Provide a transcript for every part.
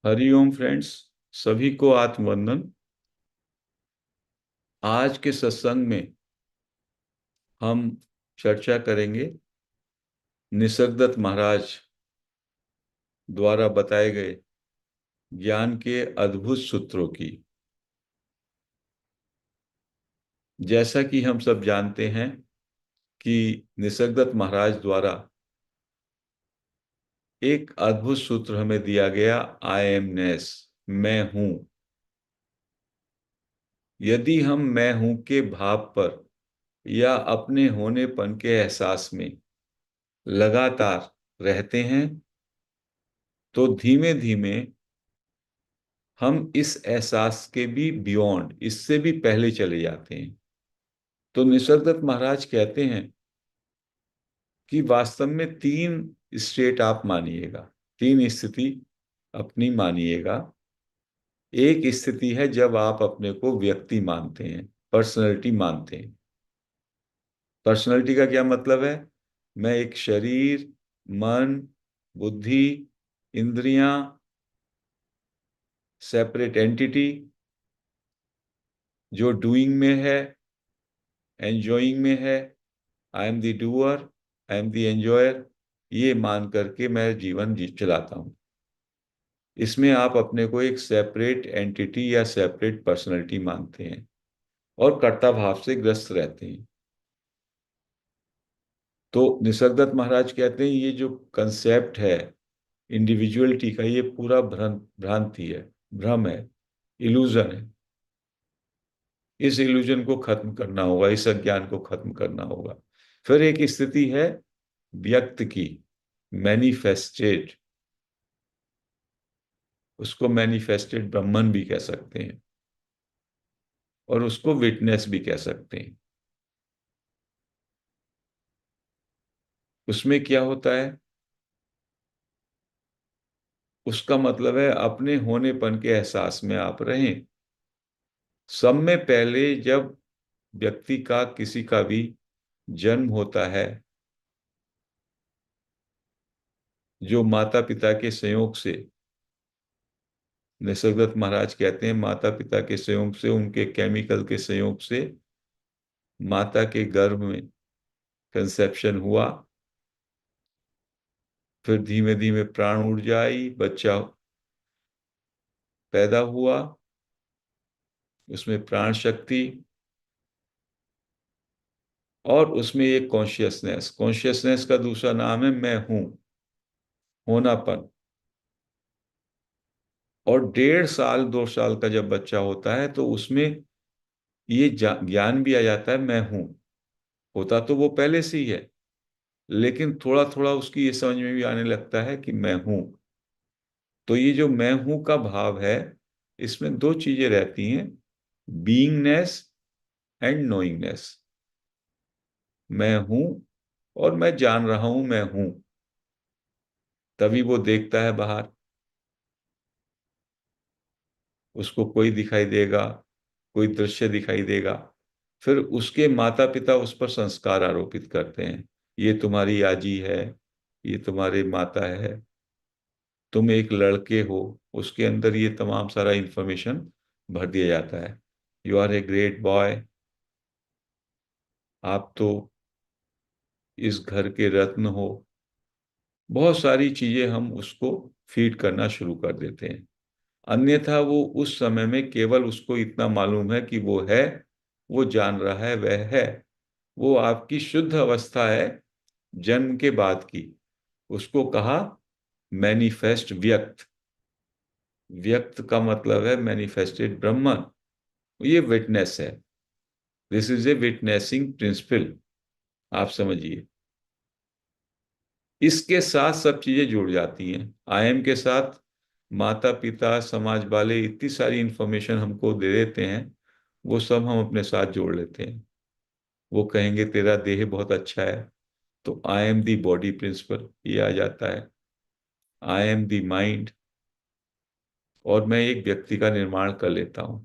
Hariom friends. सभी को आत्मवंदन। आज के सत्संग में हम चर्चा करेंगे निसर्गदत्त महाराज द्वारा बताए गए ज्ञान के अद्भुत सूत्रों की। जैसा कि हम सब जानते हैं कि निसर्गदत्त महाराज द्वारा एक अद्भुत सूत्र हमें दिया गया, आई एमनेस, मैं हूं। यदि हम मैं हूं के भाव पर या अपने होनेपन के एहसास में लगातार रहते हैं तो धीमे धीमे हम इस एहसास के भी बियॉन्ड, इससे भी पहले चले जाते हैं। तो निसर्गदत्त महाराज कहते हैं कि वास्तव में तीन स्टेट आप मानिएगा, तीन स्थिति अपनी मानिएगा। एक स्थिति है जब आप अपने को व्यक्ति मानते हैं, पर्सनैलिटी मानते हैं। पर्सनैलिटी का क्या मतलब है? मैं एक शरीर, मन, बुद्धि, इंद्रियां, सेपरेट एंटिटी जो डूइंग में है, एंजॉइंग में है। I am the doer, I am the enjoyer. ये मान करके मैं जीवन जी चलाता हूँ। इसमें आप अपने को एक सेपरेट एंटिटी या सेपरेट पर्सनैलिटी मानते हैं और कर्ता भाव से ग्रस्त रहते हैं। तो निसर्गदत्त महाराज कहते हैं ये जो कंसेप्ट है इंडिविजुअलिटी का, ये पूरा भ्रांति है, भ्रम है, इल्यूजन है। इस इल्यूजन को खत्म करना होगा, इस अज्ञान को खत्म करना होगा। फिर एक स्थिति है व्यक्त की, मैनिफेस्टेड। उसको मैनिफेस्टेड ब्रह्मन भी कह सकते हैं और उसको विटनेस भी कह सकते हैं। उसमें क्या होता है? उसका मतलब है अपने होनेपन के एहसास में आप रहें। सब में पहले जब व्यक्ति का, किसी का भी जन्म होता है, जो माता पिता के संयोग से, निसर्गदत्त महाराज कहते हैं माता पिता के संयोग से, उनके केमिकल के संयोग से माता के गर्भ में कंसेप्शन हुआ। फिर धीमे धीमे प्राण ऊर्जा आई, बच्चा पैदा हुआ, उसमें प्राण शक्ति और उसमें एक कॉन्शियसनेस। कॉन्शियसनेस का दूसरा नाम है मैं हूं, होनापन। और 1.5 साल 2 साल का जब बच्चा होता है तो उसमें ये ज्ञान भी आ जाता है मैं हूं। होता तो वो पहले से ही है, लेकिन थोड़ा थोड़ा उसकी ये समझ में भी आने लगता है कि मैं हूं। तो ये जो मैं हूं का भाव है, इसमें दो चीजें रहती हैं, बीइंगनेस एंड नोइंगनेस। मैं हूं और मैं जान रहा हूं मैं हूं। तभी वो देखता है बाहर, उसको कोई दिखाई देगा, कोई दृश्य दिखाई देगा। फिर उसके माता पिता उस पर संस्कार आरोपित करते हैं, ये तुम्हारी आजी है, ये तुम्हारे माता है, तुम एक लड़के हो। उसके अंदर ये तमाम सारा इंफॉर्मेशन भर दिया जाता है। You are a great boy, आप तो इस घर के रत्न हो। बहुत सारी चीजें हम उसको फीड करना शुरू कर देते हैं। अन्यथा वो उस समय में केवल उसको इतना मालूम है कि वो है, वो जान रहा है, वह है। वो आपकी शुद्ध अवस्था है जन्म के बाद की। उसको कहा मैनिफेस्ट व्यक्त। व्यक्त का मतलब है मैनिफेस्टेड ब्रह्मन। ये विटनेस है। This is a witnessing principle. आप समझिए, इसके साथ सब चीजें जुड़ जाती हैं। आई एम के साथ माता पिता, समाज वाले इतनी सारी इंफॉर्मेशन हमको दे देते हैं, वो सब हम अपने साथ जोड़ लेते हैं। वो कहेंगे तेरा देह बहुत अच्छा है, तो I am the body principle ये आ जाता है। आई एम दी माइंड, और मैं एक व्यक्ति का निर्माण कर लेता हूं।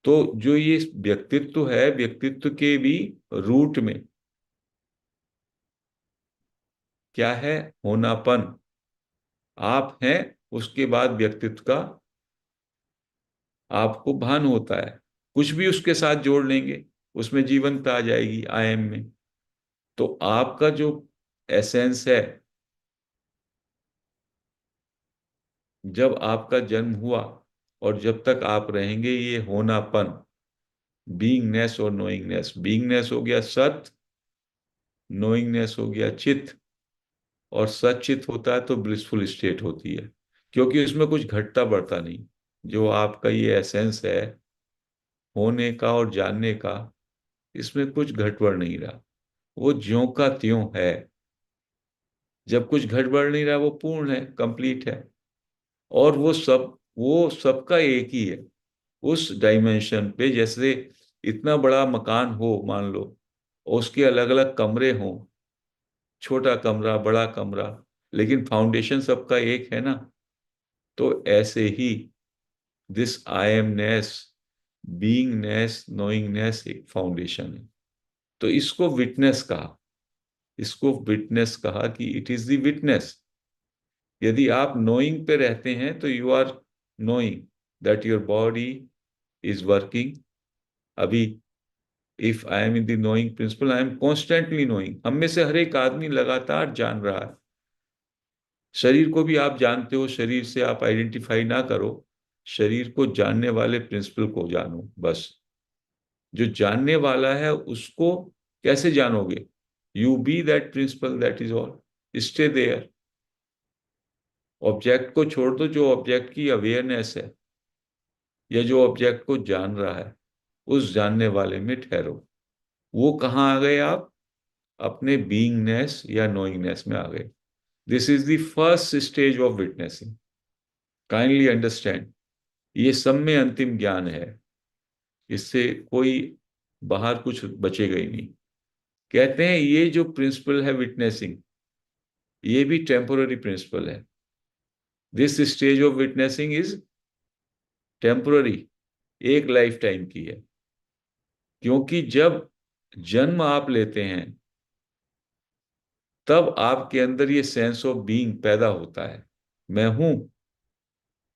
तो जो ये व्यक्तित्व है, व्यक्तित्व के भी रूट में क्या है? होनापन। आप हैं, उसके बाद व्यक्तित्व का आपको भान होता है। कुछ भी उसके साथ जोड़ लेंगे, उसमें जीवंतता आ जाएगी आई एम में। तो आपका जो एसेंस है, जब आपका जन्म हुआ और जब तक आप रहेंगे, ये होनापन, बीइंगनेस और नोइंगनेस, बीइंगनेस हो गया सत, नोइंगनेस हो गया चित, और सचित होता है तो ब्लिसफुल स्टेट होती है, क्योंकि उसमें कुछ घटता बढ़ता नहीं। जो आपका ये एसेंस है होने का और जानने का, इसमें कुछ घटबढ़ नहीं रहा, वो ज्यों का त्यों है। जब कुछ घटबढ़ नहीं रहा, वो पूर्ण है, कंप्लीट है। और वो सबका एक ही है। उस डायमेंशन पे जैसे इतना बड़ा मकान हो मान लो, उसके अलग अलग कमरे हों, छोटा कमरा बड़ा कमरा, लेकिन फाउंडेशन सबका एक है ना। तो ऐसे ही दिस आई एमनेस, बीइंगनेस, नोइंगनेस एक फाउंडेशन है। तो इसको विटनेस कहा कि इट इज द विटनेस। यदि आप नोइंग पे रहते हैं तो you are knowing that your body is working. अभी if I am in the knowing principle, I am constantly knowing. हम में से हर एक आदमी लगातार जान रहा है। शरीर को भी आप जानते हो, शरीर से आप आइडेंटिफाई ना करो, शरीर को जानने वाले प्रिंसिपल को जानो बस। जो जानने वाला है उसको कैसे जानोगे? You be that principle, that is all, stay there. Object को छोड़ दो, जो ऑब्जेक्ट की अवेयरनेस है या जो ऑब्जेक्ट को जान रहा है, उस जानने वाले में ठहरो। वो कहाँ आ गए आप? अपने बीइंगनेस या नोइंगनेस में आ गए। This is the first stage of witnessing. Kindly understand, ये सब में अंतिम ज्ञान है। इससे कोई बाहर कुछ बचेगा ही नहीं। कहते हैं ये जो प्रिंसिपल है विटनेसिंग, ये भी टेम्पोररी प्रिंसिपल है। This stage of witnessing is temporary, एक लाइफ टाइम की है। क्योंकि जब जन्म आप लेते हैं, तब आपके अंदर ये सेंस ऑफ बीइंग पैदा होता है, मैं हूं।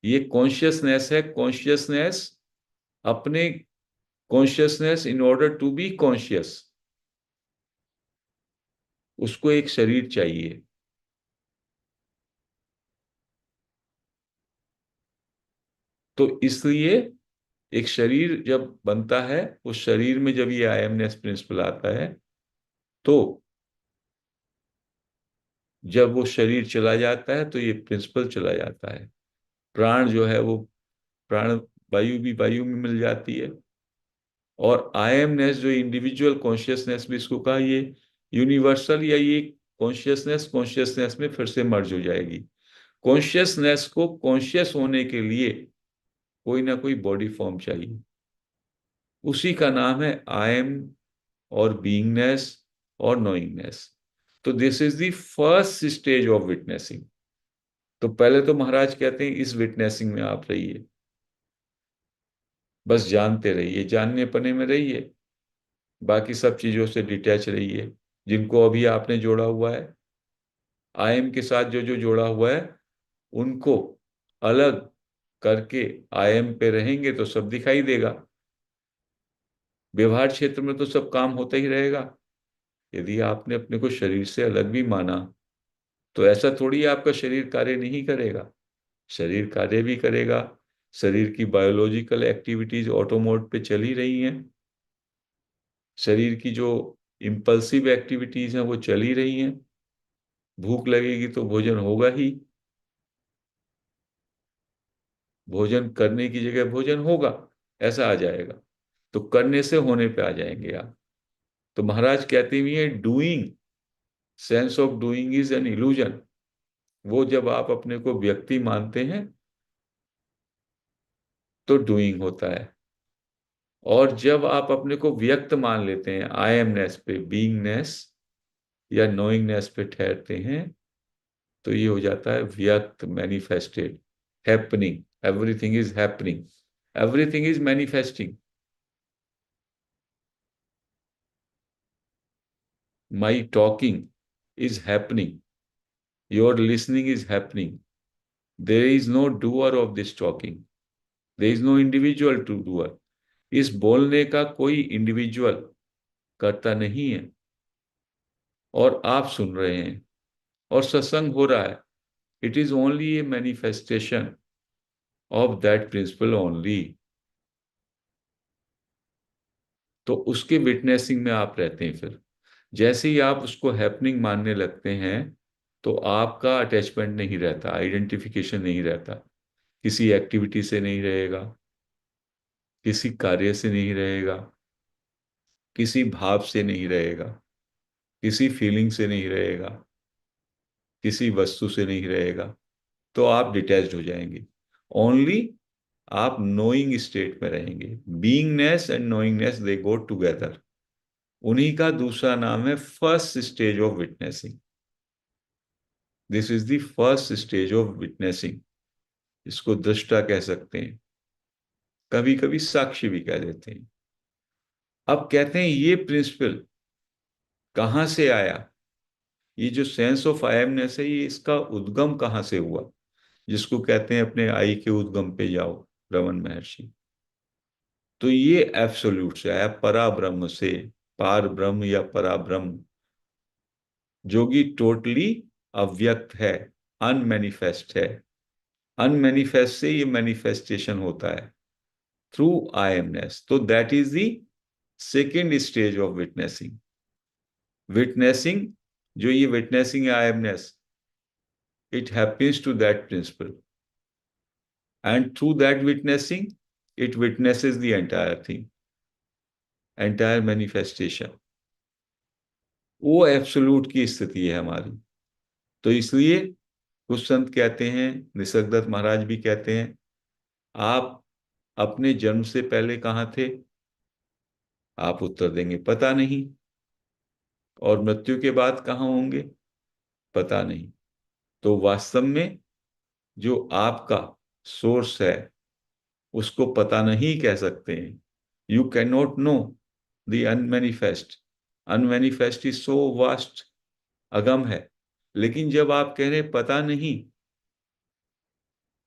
ये कॉन्शियसनेस है, कॉन्शियसनेस अपने, consciousness in order to be conscious, उसको एक शरीर चाहिए। तो इसलिए एक शरीर जब बनता है, उस शरीर में जब ये आई एमनेस प्रिंसिपल आता है, तो जब वो शरीर चला जाता है तो ये प्रिंसिपल चला जाता है। प्राण जो है वो, प्राण वायु भी वायु में मिल जाती है। और आई एमनेस जो इंडिविजुअल कॉन्शियसनेस भी इसको कहा, ये यूनिवर्सल, या ये कॉन्शियसनेस कॉन्शियसनेस में फिर से मर्ज हो जाएगी। कॉन्शियसनेस को कॉन्शियस होने के लिए कोई ना कोई बॉडी फॉर्म चाहिए, उसी का नाम है आई एम और बीइंगनेस और नोइंगनेस। तो this is the first stage of witnessing. तो पहले तो महाराज कहते हैं इस विटनेसिंग में आप रहिए, बस जानते रहिए, जानने पने में रहिए, बाकी सब चीजों से डिटैच रहिए। जिनको अभी आपने जोड़ा हुआ है आई एम के साथ, जो जो जोड़ा हुआ है, उनको अलग करके आई एम पे रहेंगे तो सब दिखाई देगा। व्यवहार क्षेत्र में तो सब काम होता ही रहेगा। यदि आपने अपने को शरीर से अलग भी माना, तो ऐसा थोड़ी आपका शरीर कार्य नहीं करेगा, शरीर कार्य भी करेगा। शरीर की बायोलॉजिकल एक्टिविटीज ऑटो मोड पे चल ही रही हैं। शरीर की जो इम्पल्सिव एक्टिविटीज हैं वो चल ही रही हैं। भूख लगेगी तो भोजन होगा ही, भोजन करने की जगह भोजन होगा, ऐसा आ जाएगा। तो करने से होने पे आ जाएंगे आप। तो महाराज कहते हुए हैं doing, sense of doing is an illusion. वो जब आप अपने को व्यक्ति मानते हैं तो डूइंग होता है। और जब आप अपने को व्यक्त मान लेते हैं, आई एमनेस पे, बीइंगनेस या नोइंगनेस पे ठहरते हैं, तो ये हो जाता है व्यक्त, manifested, happening. Everything is happening, everything is manifesting. My talking is happening, your listening is happening. There is no doer of this talking, there is no individual to doer. इस बोलने का कोई इंडिविजुअल करता नहीं है, और आप सुन रहे हैं और सत्संग हो रहा है। It is only a manifestation of that principle only. तो उसके विटनेसिंग में आप रहते हैं। फिर जैसे ही आप उसको हैपनिंग मानने लगते हैं, तो आपका अटैचमेंट नहीं रहता, आइडेंटिफिकेशन नहीं रहता, किसी एक्टिविटी से नहीं रहेगा, किसी कार्य से नहीं रहेगा, किसी भाव से नहीं रहेगा, किसी फीलिंग से नहीं रहेगा, किसी वस्तु से नहीं रहेगा। तो आप डिटैच्ड हो जाएंगे। ओनली आप नोइंग स्टेट में रहेंगे। बीइंगनेस एंड नोइंगनेस दे गो टुगेदर। उन्हीं का दूसरा नाम है first stage of witnessing. This is the first stage of witnessing. इसको दृष्टा कह सकते हैं, कभी कभी साक्षी भी कह देते हैं। अब कहते हैं ये प्रिंसिपल कहाँ से आया, ये जो सेंस ऑफ आई एमनेस है, ये इसका उद्गम कहाँ से हुआ, जिसको कहते हैं अपने आई के उद्गम पे जाओ, रमन महर्षि। तो ये एब्सोल्यूट से आया, परा ब्रह्म से। पार ब्रह्म या परा ब्रह्म, जो कि टोटली अव्यक्त है, अनमैनिफेस्ट है। अनमैनिफेस्ट से ये मैनिफेस्टेशन होता है थ्रू आई एमनेस। तो that is the second stage of witnessing. Witnessing, जो ये विटनेसिंग है आई MNIST, it happens to that principle, and through that witnessing it witnesses the entire thing, entire manifestation। वो एब्सोल्यूट की स्थिति है हमारी। तो इसलिए कुछ संत कहते हैं, निसर्गदत्त महाराज भी कहते हैं, आप अपने जन्म से पहले कहाँ थे? आप उत्तर देंगे पता नहीं। और मृत्यु के बाद कहाँ होंगे? पता नहीं। तो वास्तव में जो आपका सोर्स है, उसको पता नहीं कह सकते हैं। You can not know the unmanifest. Unmanifest is so vast, अगम है। लेकिन जब आप कह रहे हैं पता नहीं,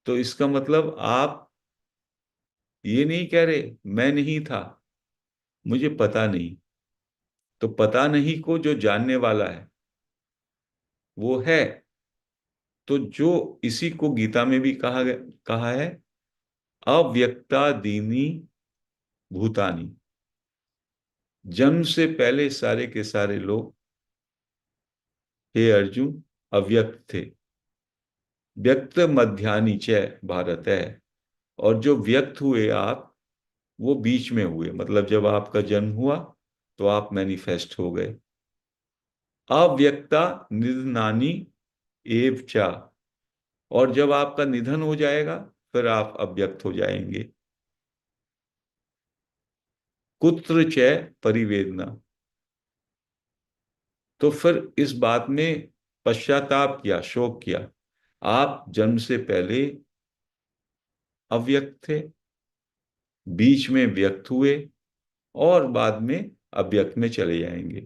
तो इसका मतलब आप ये नहीं कह रहे मैं नहीं था, मुझे पता नहीं। तो पता नहीं को जो जानने वाला है वो है। तो जो इसी को गीता में भी कहा है, अव्यक्तादीनि भूतानि। जन्म से पहले सारे के सारे लोग, हे अर्जुन, अव्यक्त थे। व्यक्त मध्यानि च भारत है। और जो व्यक्त हुए आप, वो बीच में हुए, मतलब जब आपका जन्म हुआ तो आप मैनिफेस्ट हो गए। अव्यक्ता निधनानि एव चा। और जब आपका निधन हो जाएगा, फिर आप अव्यक्त हो जाएंगे। कुत्र च परिवेदना। तो फिर इस बात में पश्चाताप किया, शोक किया। आप जन्म से पहले अव्यक्त थे, बीच में व्यक्त हुए, और बाद में अव्यक्त में चले जाएंगे।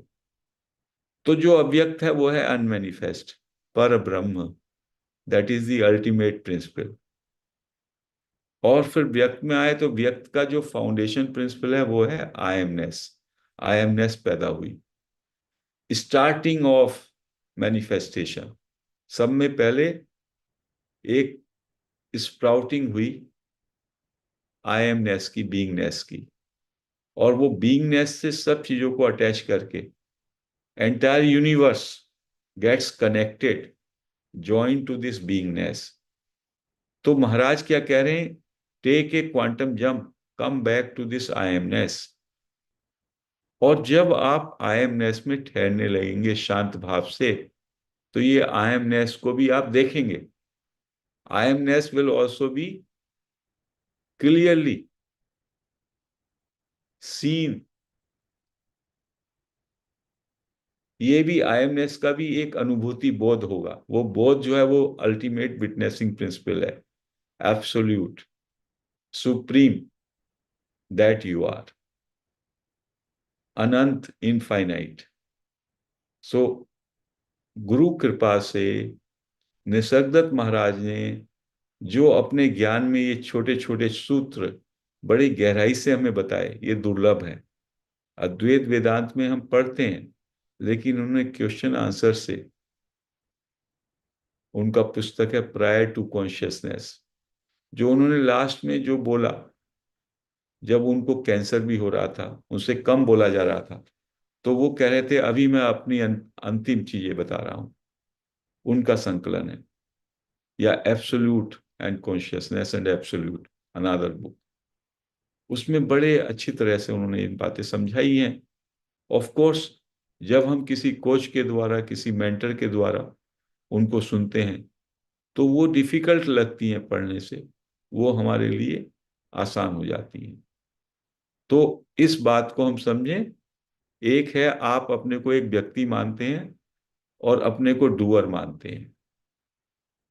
तो जो अव्यक्त है वो है अनमैनिफेस्ट, पर ब्रह्म। That is the ultimate principle. और फिर व्यक्त में आए तो व्यक्त का जो फाउंडेशन प्रिंसिपल है वो है आई एमनेस। आई एमनेस पैदा हुई, स्टार्टिंग ऑफ मैनिफेस्टेशन। सब में पहले एक स्प्राउटिंग हुई आई एमनेस की, बीइंगनेस की। और वो बीइंगनेस से सब चीजों को अटैच करके entire universe gets connected, join to this beingness. तो महाराज क्या कह रहे हैं? Take a quantum jump, come back to this I amness. और जब आप आई एमनेस में ठहरने लगेंगे शांत भाव से, तो ये आई एमनेस को भी आप देखेंगे। I amness will also be clearly seen. ये भी आईएमएस का भी एक अनुभूति बोध होगा। वो बोध जो है वो अल्टीमेट विटनेसिंग प्रिंसिपल है, absolute, supreme, that you are, अनंत, इनफाइनाइट। सो गुरु कृपा से निसर्गदत्त महाराज ने जो अपने ज्ञान में ये छोटे छोटे सूत्र बड़ी गहराई से हमें बताए, ये दुर्लभ है। अद्वैत वेदांत में हम पढ़ते हैं, लेकिन उन्होंने क्वेश्चन आंसर से, उनका पुस्तक है प्रायर टू कॉन्शियसनेस, जो उन्होंने लास्ट में जो बोला, जब उनको कैंसर भी हो रहा था, उनसे कम बोला जा रहा था, तो वो कह रहे थे अभी मैं अपनी अंतिम चीजें बता रहा हूं। उनका संकलन है, या absolute and consciousness and absolute, another book. उसमें बड़े अच्छी तरह से उन्होंने इन बातें समझाई हैं। ऑफ कोर्स, जब हम किसी कोच के द्वारा, किसी मेंटर के द्वारा उनको सुनते हैं, तो वो डिफिकल्ट लगती हैं पढ़ने से, वो हमारे लिए आसान हो जाती हैं। तो इस बात को हम समझें। एक है, आप अपने को एक व्यक्ति मानते हैं और अपने को डूअर मानते हैं।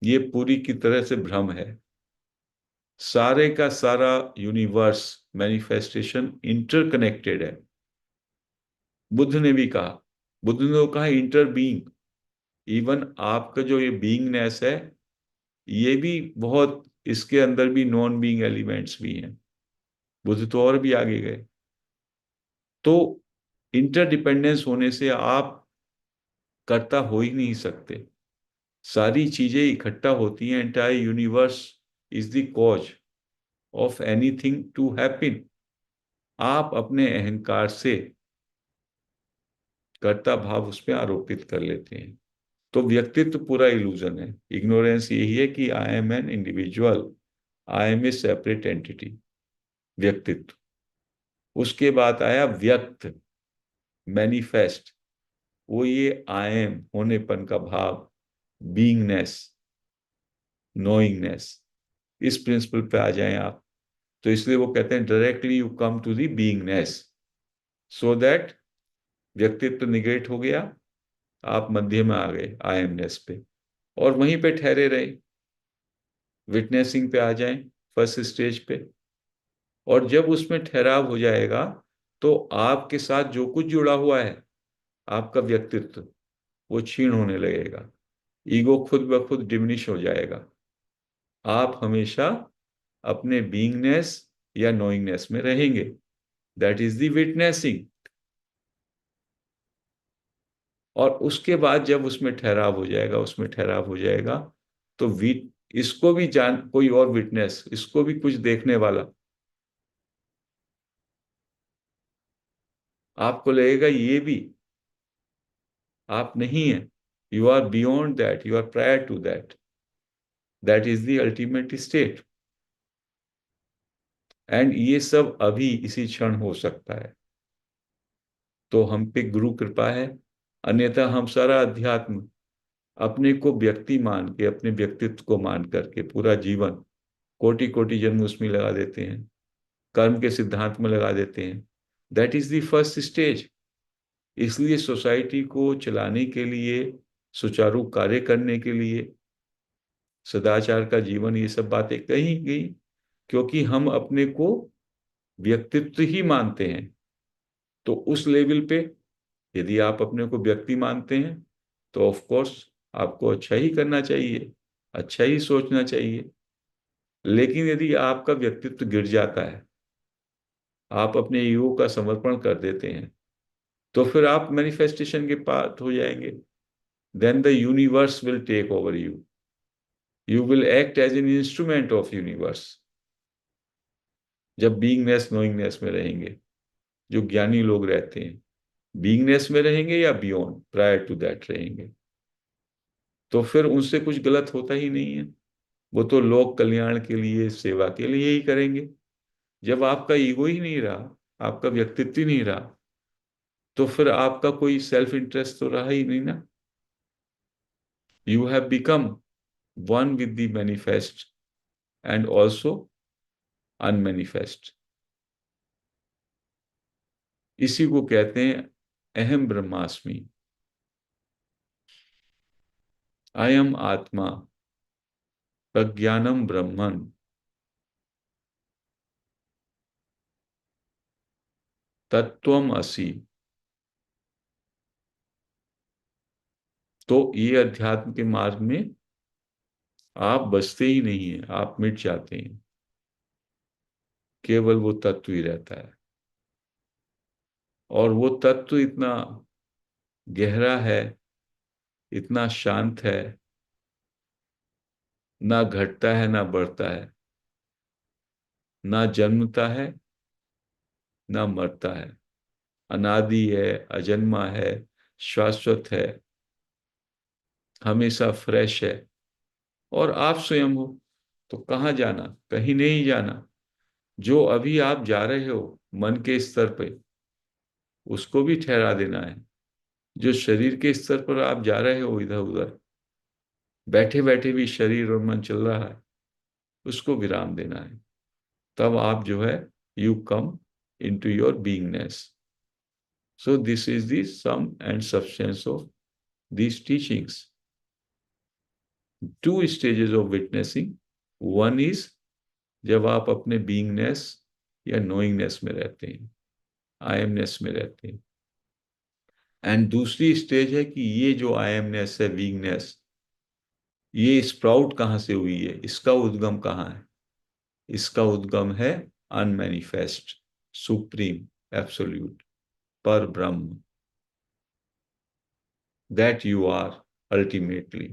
ये पूरी की तरह से भ्रम है। सारे का सारा यूनिवर्स, मैनिफेस्टेशन इंटरकनेक्टेड है। बुद्ध ने भी कहा, बुद्ध ने तो कहा इंटर बीइंग। इवन आपका जो ये बीइंगनेस है, ये भी बहुत, इसके अंदर भी नॉन बीइंग एलिमेंट्स भी हैं। बुद्ध तो और भी आगे गए। तो इंटरडिपेंडेंस होने से आप कर्ता हो ही नहीं सकते। सारी चीजें इकट्ठा होती हैं। Entire universe is the cause of anything to happen. आप अपने अहंकार से कर्ता भाव उस पर आरोपित कर लेते हैं। तो व्यक्तित्व पूरा इल्यूजन है। इग्नोरेंस यही है कि I am an individual, I am a separate entity, व्यक्तित्व। उसके बाद आया व्यक्त, मैनिफेस्ट। वो ये आई एम होनेपन का भाव, बीइंगनेस, नोइंगनेस, इस प्रिंसिपल पे आ जाएं आप। तो इसलिए वो कहते हैं directly you come to the beingness, so that व्यक्तित्व निगेट हो गया, आप मध्य में आ गए आई एमनेस पे, और वहीं पे ठहरे रहे। विटनेसिंग पे आ जाएं, फर्स्ट स्टेज पे। और जब उसमें ठहराव हो जाएगा, तो आपके साथ जो कुछ जुड़ा हुआ है, आपका व्यक्तित्व, वो क्षीण होने लगेगा। ईगो खुद ब खुद डिमिनिश हो जाएगा। आप हमेशा अपने बीइंगनेस या नोइंगनेस में रहेंगे। That is the witnessing. और उसके बाद जब उसमें ठहराव हो जाएगा, उसमें ठहराव हो जाएगा, तो इसको भी जान, कोई और विटनेस, इसको भी कुछ देखने वाला, आपको लगेगा ये भी आप नहीं है। You are beyond that, you are prior to that. That is the ultimate state. And ये सब अभी इसी क्षण हो सकता है। तो हम पे गुरु कृपा है। अन्यथा हम सारा अध्यात्म अपने को व्यक्ति मान के, अपने व्यक्तित्व को मान करके पूरा जीवन कोटि कोटि जन्म उसमें लगा देते हैं, कर्म के सिद्धांत में लगा देते हैं। That is the first stage. इसलिए सोसाइटी को चलाने के लिए, सुचारू कार्य करने के लिए, सदाचार का जीवन, ये सब बातें कही गई, क्योंकि हम अपने को व्यक्तित्व ही मानते हैं। तो उस लेवल पे यदि आप अपने को व्यक्ति मानते हैं, तो ऑफ कोर्स आपको अच्छा ही करना चाहिए, अच्छा ही सोचना चाहिए। लेकिन यदि आपका व्यक्तित्व गिर जाता है, आप अपने ईगो का समर्पण कर देते हैं, तो फिर आप मैनिफेस्टेशन के पाथ हो जाएंगे। Then the universe will take over you. You will act as an instrument of universe. जब बीइंगनेस नोइंगनेस में रहेंगे, जो ज्ञानी लोग रहते हैं, बीइंगनेस में रहेंगे या बियॉन्ड, प्रायर टू दैट रहेंगे, तो फिर उनसे कुछ गलत होता ही नहीं है। वो तो लोक कल्याण के लिए, सेवा के लिए ही करेंगे। जब आपका ईगो ही नहीं रहा, आपका व्यक्तित्व ही नहीं रहा, तो फिर आपका कोई सेल्फ इंटरेस्ट तो रहा ही नहीं ना। You have become one with the manifest and also unmanifest. इसी को कहते हैं अहम ब्रह्मास्मि। अयम आत्मा प्रज्ञानम ब्रह्मन तत्वम असि। तो ये अध्यात्म के मार्ग में आप बचते ही नहीं हैं, आप मिट जाते हैं। केवल वो तत्व ही रहता है। और वो तत्व इतना गहरा है, इतना शांत है, ना घटता है ना बढ़ता है, ना जन्मता है ना मरता है, अनादि है, अजन्मा है, शाश्वत है, हमेशा फ्रेश है। और आप स्वयं हो, तो कहाँ जाना? कहीं नहीं जाना। जो अभी आप जा रहे हो मन के स्तर पे, उसको भी ठहरा देना है। जो शरीर के स्तर पर आप जा रहे हो इधर उधर, बैठे बैठे भी शरीर और मन चल रहा है, उसको विराम देना है। तब आप जो है, you come into your beingness. So this is the sum and substance of these teachings. Two stages of witnessing. One is जब आप अपने बीइंगनेस या नोइंगनेस में रहते हैं, आई एमनेस में रहते हैं। एंड दूसरी स्टेज है कि ये जो आई एमनेस है, बीइंगनेस, ये स्प्राउट कहाँ से हुई है, इसका उद्गम कहाँ है? इसका उद्गम है अनमैनिफेस्ट, सुप्रीम, एब्सोल्यूट, पर ब्रह्म, दैट यू आर अल्टीमेटली।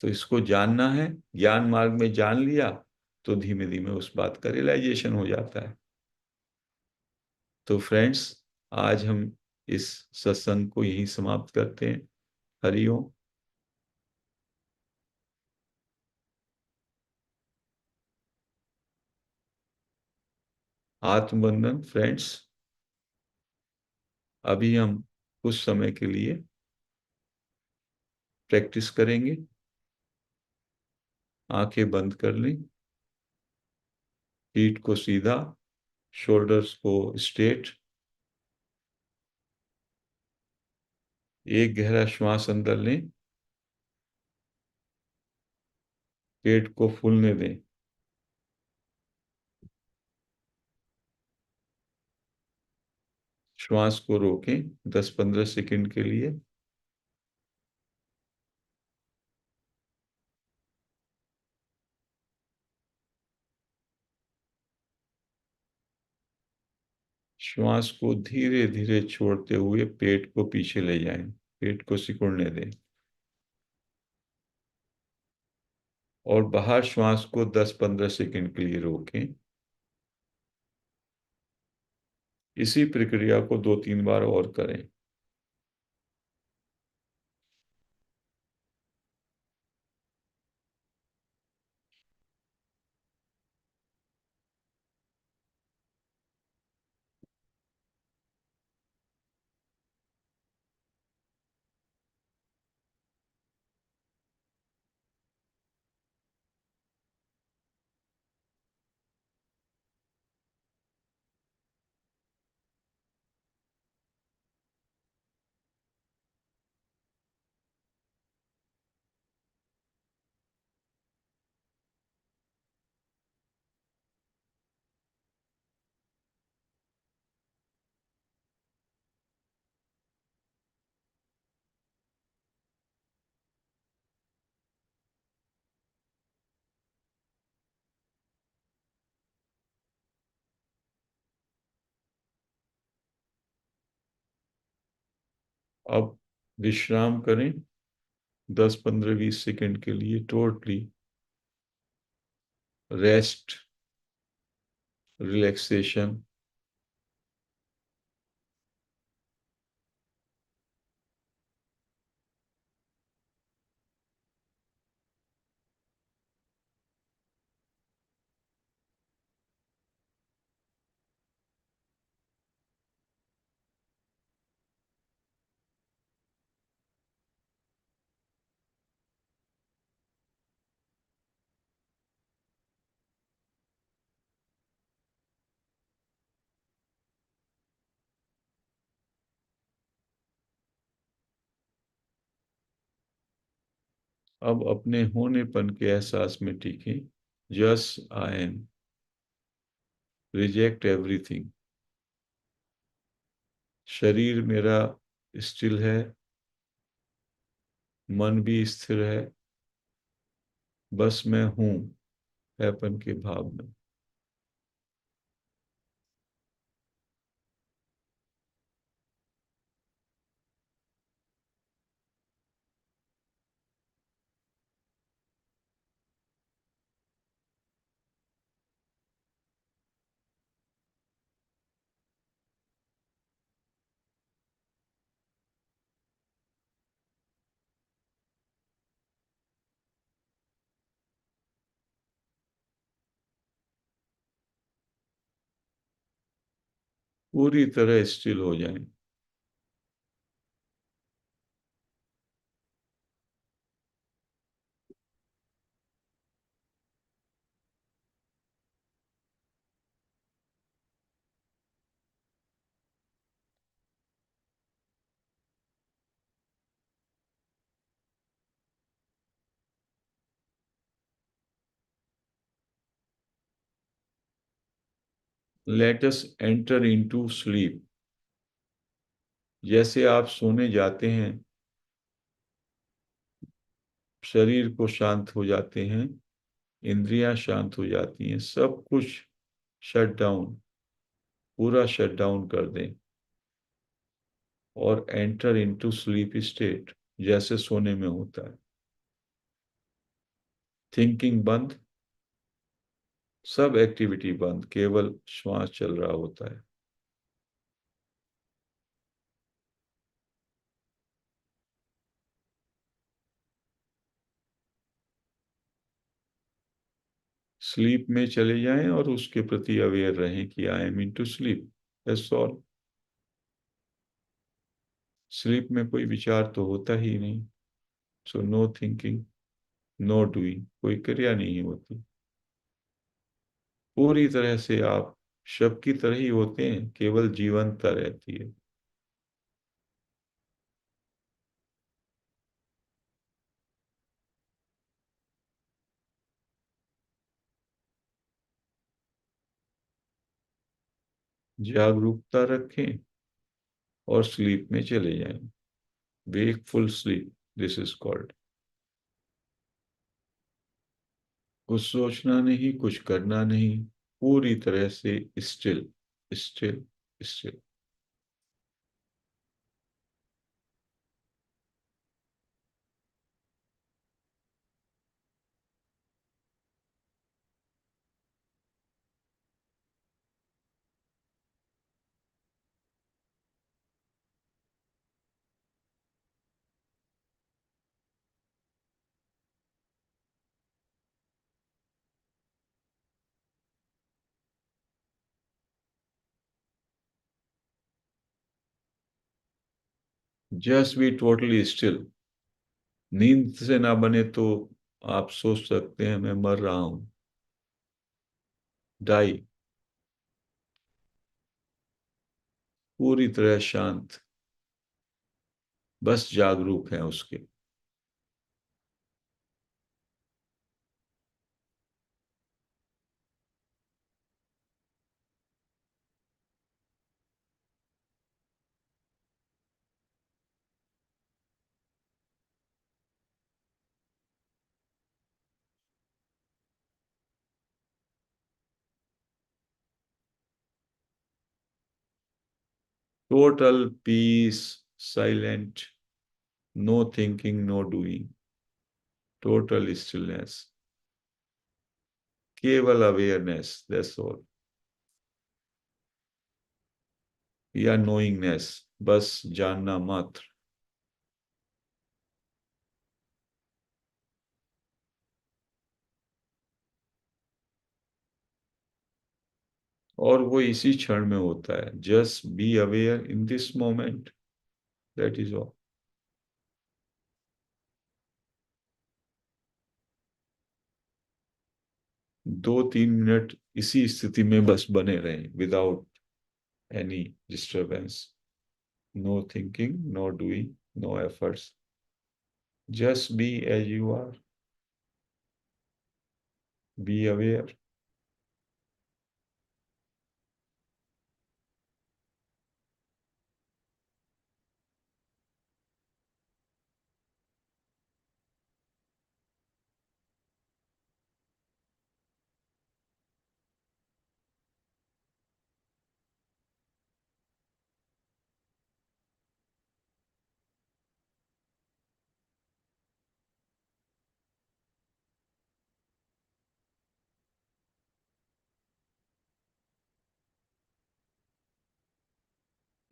तो इसको जानना है। ज्ञान मार्ग में जान लिया तो धीमे धीमे उस बात का रियलाइजेशन हो जाता है। तो फ्रेंड्स, आज हम इस सत्संग को यहीं समाप्त करते हैं। हरिओम। आत्मबंधन फ्रेंड्स। अभी हम कुछ समय के लिए प्रैक्टिस करेंगे। आंखें बंद कर लें, पीठ को सीधा, शोल्डर्स को स्ट्रेट। एक गहरा श्वास अंदर लें, पेट को फूलने दें। श्वास को रोकें 10-15 सेकंड के लिए। श्वास को धीरे धीरे छोड़ते हुए पेट को पीछे ले जाएं, पेट को सिकुड़ने दें। और बाहर श्वास को 10-15 सेकंड के लिए रोकें। इसी प्रक्रिया को 2-3 बार और करें। अब विश्राम करें 10-15-20 सेकंड के लिए। Totally rest, relaxation. अब अपने होनेपन के एहसास में टीकें। जस आई एम, रिजेक्ट एवरीथिंग। शरीर मेरा स्टिल है, मन भी स्थिर है, बस मैं हूं हैपन के भाव में। पूरी तरह स्टिल हो जाएं। Let us enter into sleep. जैसे आप सोने जाते हैं, शरीर को शांत हो जाते हैं, इंद्रियां शांत हो जाती हैं, सब कुछ शट डाउन, पूरा शट डाउन कर दें और एंटर इनटू स्लीप स्टेट, जैसे सोने में होता है। थिंकिंग बंद, सब एक्टिविटी बंद, केवल श्वास चल रहा होता है। स्लीप में चले जाएं और उसके प्रति अवेयर रहें कि I am into sleep, that's all. Sleep में कोई विचार तो होता ही नहीं, so no thinking, no doing, कोई क्रिया नहीं होती। पूरी तरह से आप शव की तरह ही होते हैं, केवल जीवंतता रहती है। जागरूकता रखें और स्लीप में चले जाएं। Wakeful sleep, this is called. कुछ सोचना नहीं, कुछ करना नहीं, पूरी तरह से still, still, still. Just be totally still. नींद से ना बने तो आप सोच सकते हैं मैं मर रहा हूं, डाई। पूरी तरह शांत, बस जागरूक हैं उसके। Total peace, silent, no thinking, no doing, total stillness, केवल अवेयरनेस, दैट्स ऑल। या नोइंगनेस, बस जानना मात्र। और वो इसी क्षण में होता है, just be aware in this moment, that is all. 2-3 minute इसी स्थिति में बस बने रहें, without any disturbance. No thinking, no doing, no efforts, just be as you are, be aware.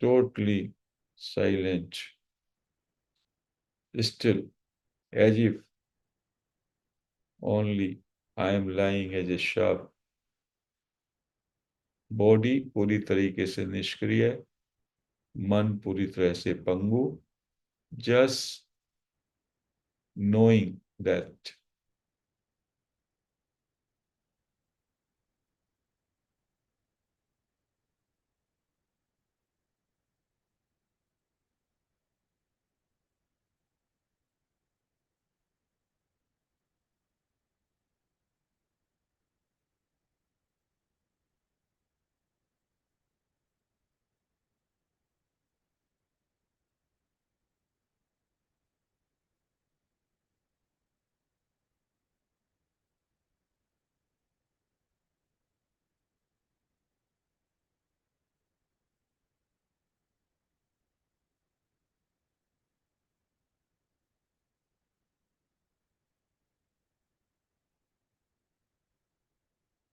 totally silent, still, as if only I am lying as a sharp. Body पूरी तरीके से निष्क्रिय, मन पूरी तरह से पंगु, जस्ट knowing that.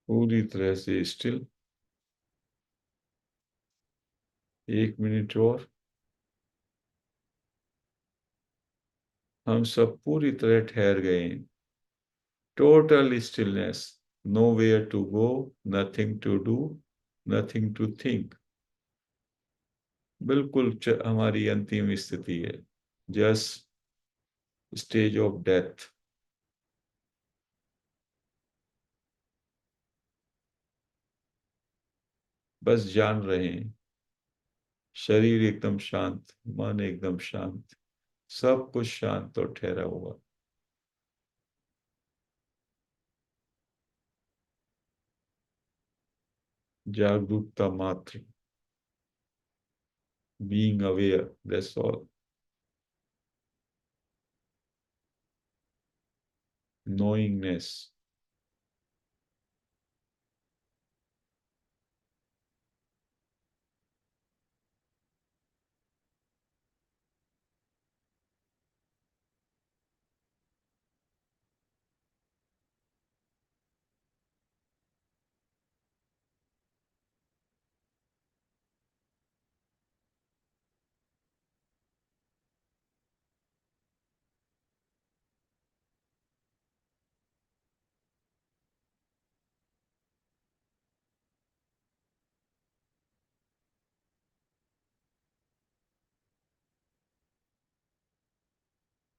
पूरी तरह से स्टिल। 1 मिनट और। हम सब पूरी तरह ठहर गए हैं। Total stillness, nowhere to go, nothing to do, nothing to think. बिल्कुल हमारी अंतिम स्थिति है, जस्ट स्टेज ऑफ डेथ। बस जान रहे हैं, शरीर एकदम शांत, मन एकदम शांत, सब कुछ शांत और ठहरा हुआ। जागरूकता मात्र, बीइंग अवेयर, दैट्स ऑल। नोइंगनेस।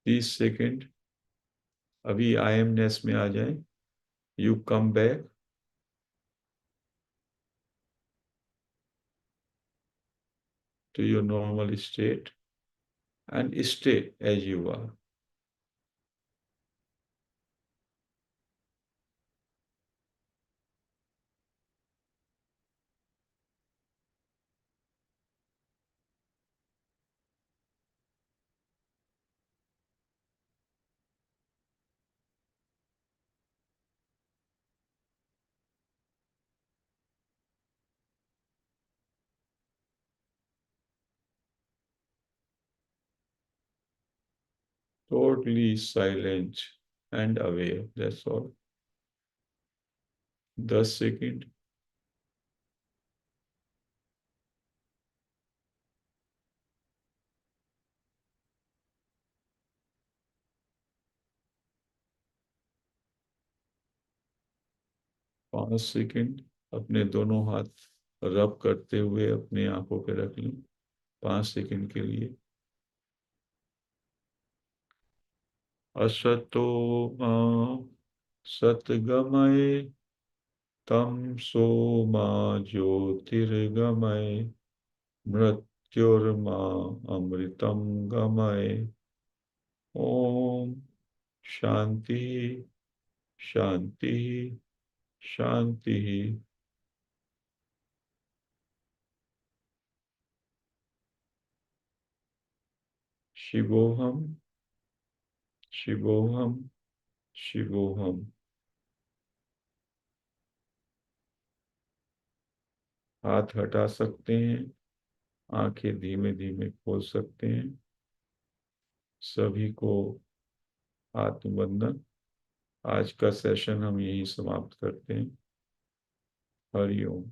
तीस सेकेंड। अभी आईएमनेस में आ जाए। You come back to your normal state and stay as you are. Totally silent and aware. That's all. 10 second. 5 second. अपने दोनों हाथ रब करते हुए अपनी आंखों पे रख लें 5 सेकेंड के लिए। असतो मा सतगमय तमसो मा ज्योतिर्गमय मृत्युर्मा अमृतम गमय। ओम शांति शांति शांति। शिवोहम शिवोहम शिवोहम। हाथ हटा सकते हैं, आंखें धीमे धीमे खोल सकते हैं। सभी को आत्मबंधन। आज का सेशन हम यही समाप्त करते हैं। हरि ओम।